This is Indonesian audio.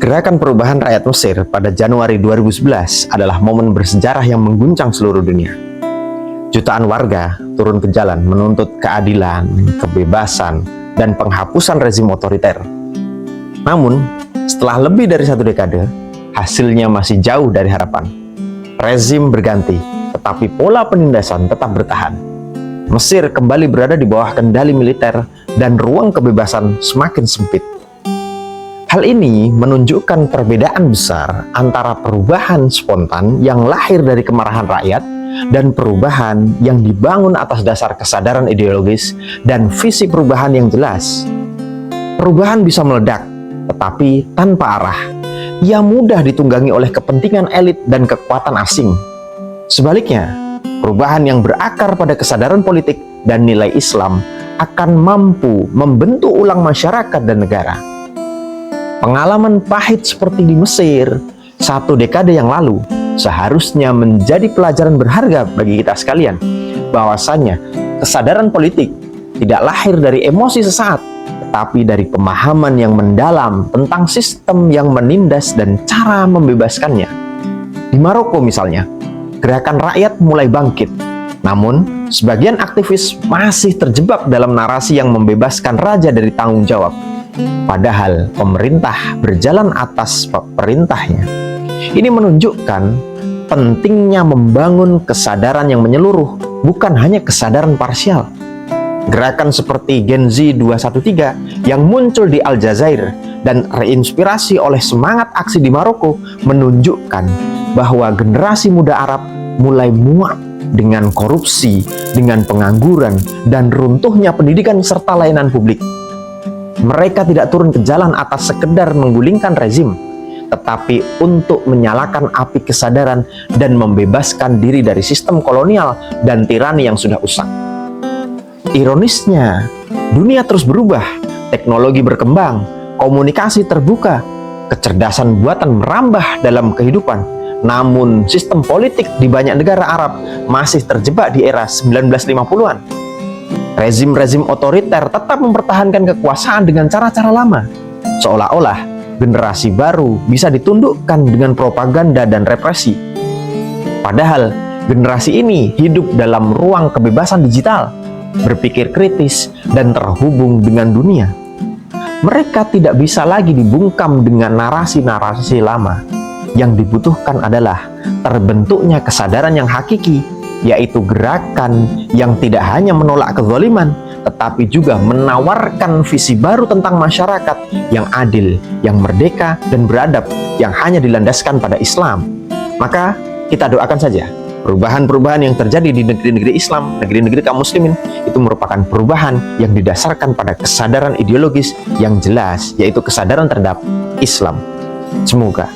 Gerakan perubahan rakyat Mesir pada Januari 2011 adalah momen bersejarah yang mengguncang seluruh dunia. Jutaan warga turun ke jalan menuntut keadilan, kebebasan, dan penghapusan rezim otoriter. Namun, setelah lebih dari 1 dekade, hasilnya masih jauh dari harapan. Rezim berganti, tetapi pola penindasan tetap bertahan. Mesir kembali berada di bawah kendali militer dan ruang kebebasan semakin sempit. Hal ini menunjukkan perbedaan besar antara perubahan spontan yang lahir dari kemarahan rakyat dan perubahan yang dibangun atas dasar kesadaran ideologis dan visi perubahan yang jelas. Perubahan bisa meledak, tetapi tanpa arah. Ia mudah ditunggangi oleh kepentingan elit dan kekuatan asing. Sebaliknya, perubahan yang berakar pada kesadaran politik dan nilai Islam akan mampu membentuk ulang masyarakat dan negara. Pengalaman pahit seperti di Mesir 1 dekade yang lalu seharusnya menjadi pelajaran berharga bagi kita sekalian, bahwasanya kesadaran politik tidak lahir dari emosi sesaat, tetapi dari pemahaman yang mendalam tentang sistem yang menindas dan cara membebaskannya. Di Maroko misalnya, gerakan rakyat mulai bangkit, namun sebagian aktivis masih terjebak dalam narasi yang membebaskan raja dari tanggung jawab. Padahal pemerintah berjalan atas perintahnya. Ini menunjukkan pentingnya membangun kesadaran yang menyeluruh, bukan hanya kesadaran parsial. Gerakan seperti Gen Z 213 yang muncul di Aljazair dan reinspirasi oleh semangat aksi di Maroko menunjukkan bahwa generasi muda Arab mulai muak dengan korupsi, dengan pengangguran, dan runtuhnya pendidikan serta layanan publik. Mereka tidak turun ke jalan atas sekedar menggulingkan rezim, tetapi untuk menyalakan api kesadaran dan membebaskan diri dari sistem kolonial dan tirani yang sudah usang. Ironisnya, dunia terus berubah, teknologi berkembang, komunikasi terbuka, kecerdasan buatan merambah dalam kehidupan. Namun, sistem politik di banyak negara Arab masih terjebak di era 1950-an. Rezim-rezim otoriter tetap mempertahankan kekuasaan dengan cara-cara lama, seolah-olah generasi baru bisa ditundukkan dengan propaganda dan represi. Padahal, generasi ini hidup dalam ruang kebebasan digital, berpikir kritis, dan terhubung dengan dunia. Mereka tidak bisa lagi dibungkam dengan narasi-narasi lama. Yang dibutuhkan adalah terbentuknya kesadaran yang hakiki, yaitu gerakan yang tidak hanya menolak kezaliman, tetapi juga menawarkan visi baru tentang masyarakat yang adil, yang merdeka, dan beradab, yang hanya dilandaskan pada Islam. Maka kita doakan saja perubahan-perubahan yang terjadi di negeri-negeri Islam, negeri-negeri kaum muslimin, itu merupakan perubahan yang didasarkan pada kesadaran ideologis yang jelas, yaitu kesadaran terhadap Islam. Semoga